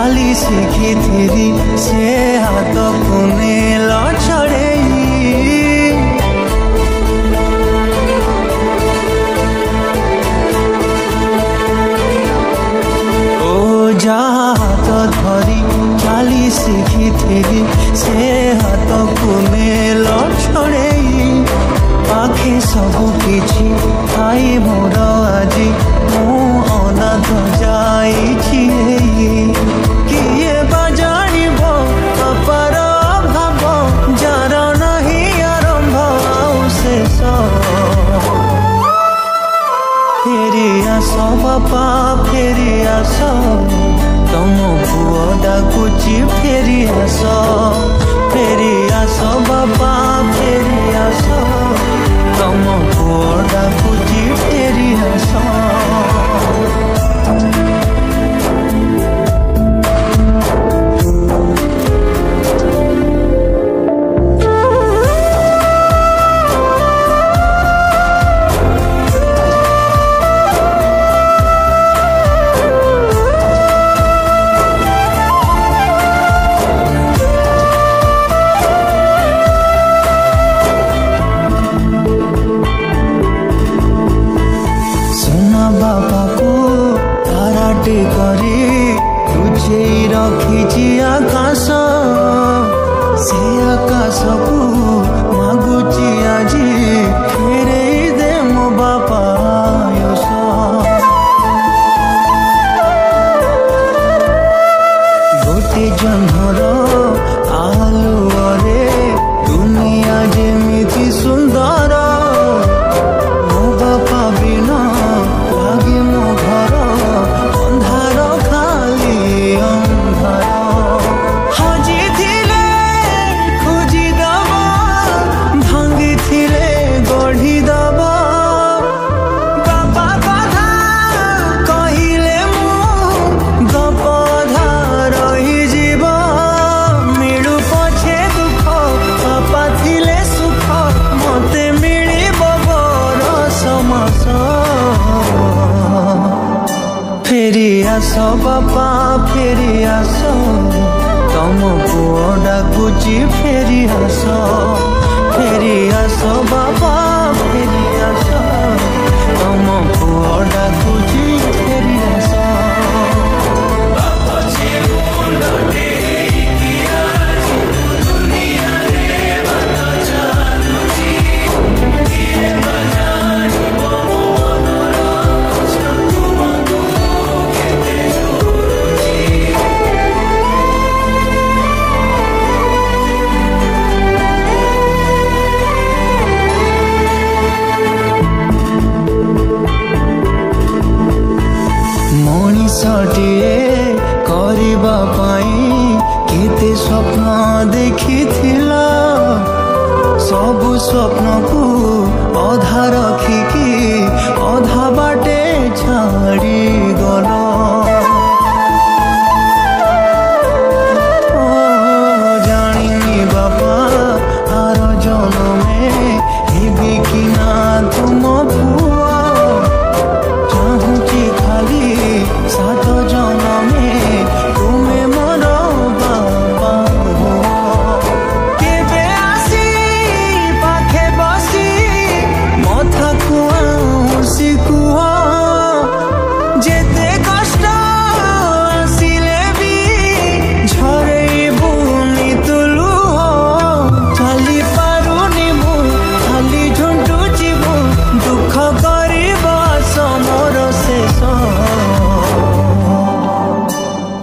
चाली शिखिथिली से हाथ को नेल छड़ेई ओ जा हाथ धरी चाली शिखिथिली से हाथ को नेल छड़ेई पाखे सबु किछि आई मोर आजी मु अनाथ जाइछि किए बा जानिब अपार भाव जार नहीं आरंभ आउ शेष फेरी आस बापा फेरी आस तम पुओ डाकुची फेरी आस बापा फेरी आस तम पुओ डाकुची फेरी आस रखी आकाश से आकाश को मागुची आज फेरे दे मो बापा आयुष गोटे जन्मर आलुअरे दुनिया जेमिति सुंदर मो बापा बिना लागे मो घर अंधार खाली फेरी आस बापा फेरी आस तम पुओ डाकुची फेरी आस बापा फेरी आस तम पुओ डाकुची फेरी आस मनीषटिए करबा पाई केते स्वप्न देखिथिला सबु स्वप्न को अधा रखिकी अधा बाटे छाड़ी गला जानी बापा आर जनमे हेबी कि ना तुम पुआ चाहूची खाली सात जनमे तुम्हें मोर बाबा केबे आसी पाखे बसी मथा कुआसी कुआ जेते कष्ट आसिले भी झरे बुनी तुलु चली पारुनी मु खाली झुंटुची मु दुख करिबा समर शेष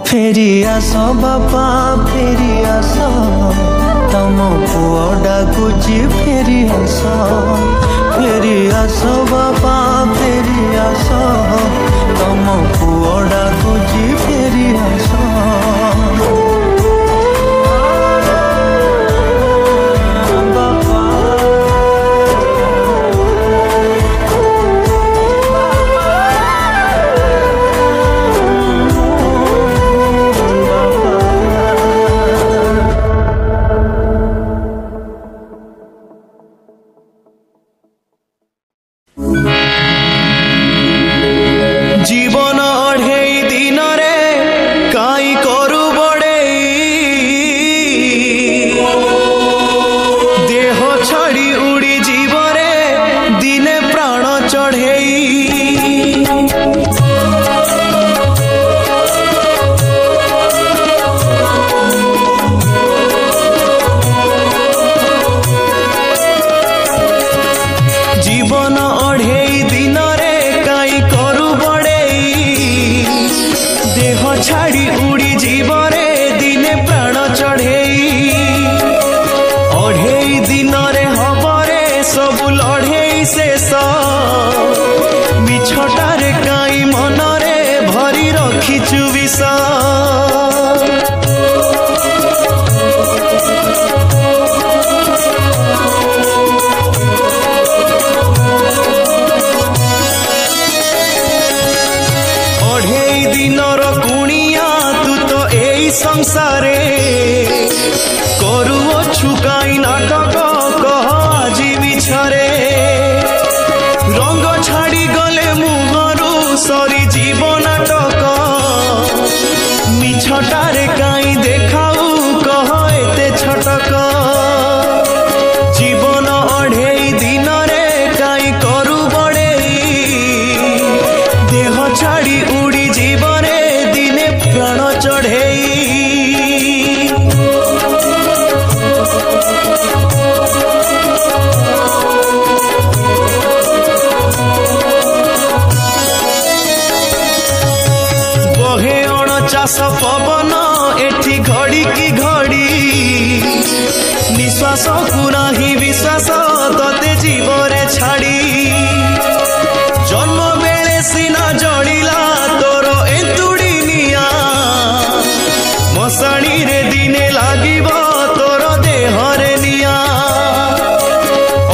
फेरी आस बापा फेरी आस तम पुओ डाकुची फेरी आस बापा फेरी आस तम पुओ डाकुची फेरी आस संसारे करुअछु काई नाटक कह आजी मिछरे रंग छाड़ी गले मुहरु सरी जीव नाटक मिछटारे काई देखाऊ कह एते छटक जीवन अढ़ेई दिन रे काई करू बड़ेई देह छाड़ी उड़ी जीवरे दिने प्राण चढ़ेई बहे अणचाष पवन एठी घड़ी की घड़ी निश्वास को नाही विश्वास तते जीवरे छाड़ी जन्म बेले सीना जड़िला तोर एतुड़ी निया मशाणी रे दिने लागिब तोर देहरे निया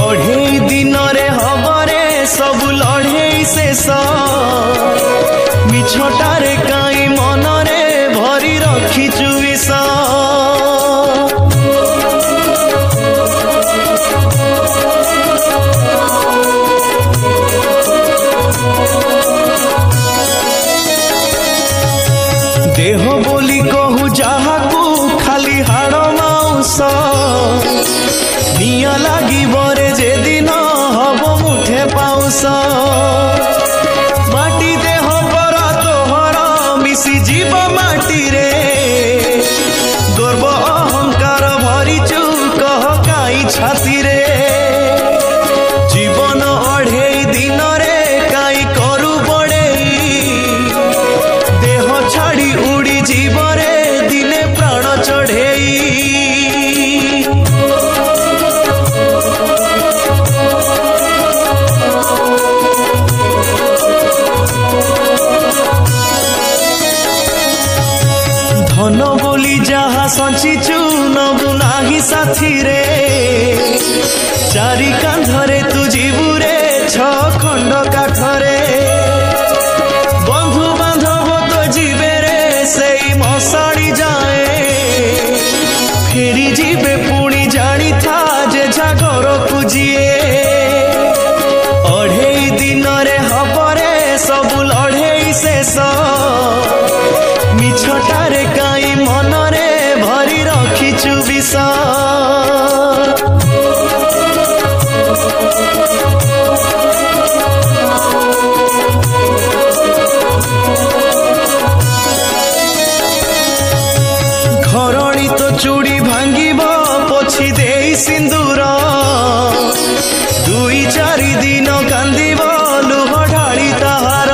अढ़ेई दिन रे हबरे सब लढ़ेई शेष मिछटारे काई मनरे भरी रखिचु विष देह बोली कहू जाहाकू खाली हाड़ माउस निया लागी बरे जे दिन हब मुठे पाउस माटी देह पर तोहर मिसी जीव माटी रे गर्व अहंकार भरिचु कह काई छाती रे जीवन अढ़ेई दिन रे काई करू बड़ेई देह छाड़ी उड़ी जीवरे दिने प्राण चढ़ेई धन बोली जहा संचिचु नबु नाही साथी रे चारि कांधरे तू जीवुरे छ खंड काठरे बंधु बांधव तो जीवे रे सेई मशाणी जाए फेरी जीवे पुणी जानी था जे जागर को जिए अढ़ेई दिन रे हबरे सब लढ़ेई शेष मिछटारे काई मनरे भरी रखिचु विष घरणी तो चूड़ी भांगिब पोछि देई सिंदूर दुई चारि दिन कांदिब लुह ढाली ताहार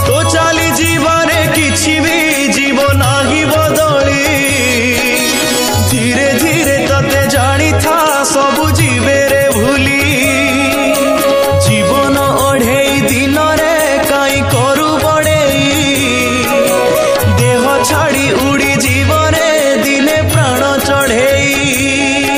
तो चली जीवने किछि भी जीव नाही बदली धीरे धीरे तते जानी था सबु जीवे रे भूली जीवन अढ़ेई दिन रे काई करू बड़ेई देह छाड़ी उड़ी जीवरे दिने प्राण चढ़ेई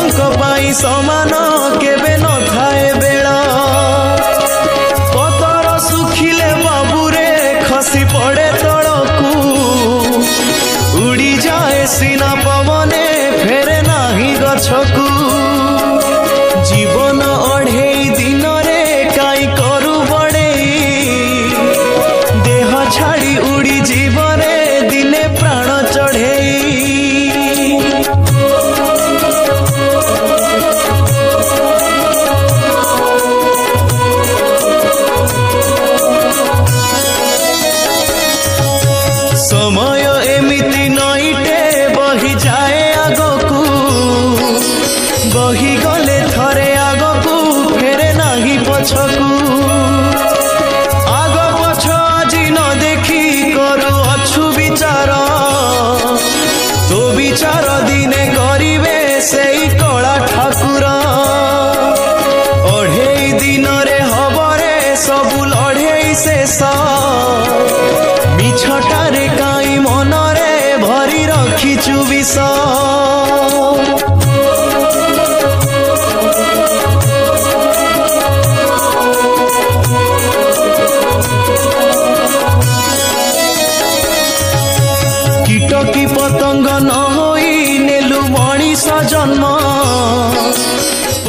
पाई समान केबे न थाए बेला पतर सुखिले बाबूरे खसी पड़े तलकू उड़ी जाए सीना पवने फेरे नाही गछकू जीवन अढ़ेई दिन रे काई करू बड़ेई देह छाड़ी उड़ी जीवने दिने प्राण चढ़ेई समय एमिति नईटे बही जाए आगकू बही गले थरे आगकू फेरे नाही पछकू आग पछ आजी न देखी करू अछु विचार तो विचार दिने करिवे सेई कला ठाकुर अढ़ेई दिन रे हबरे सबु लढ़ेई शेष मिछटारे काई मनरे भरी रखिचु विष कीट की पतंग न होई नेलु मणिष जन्म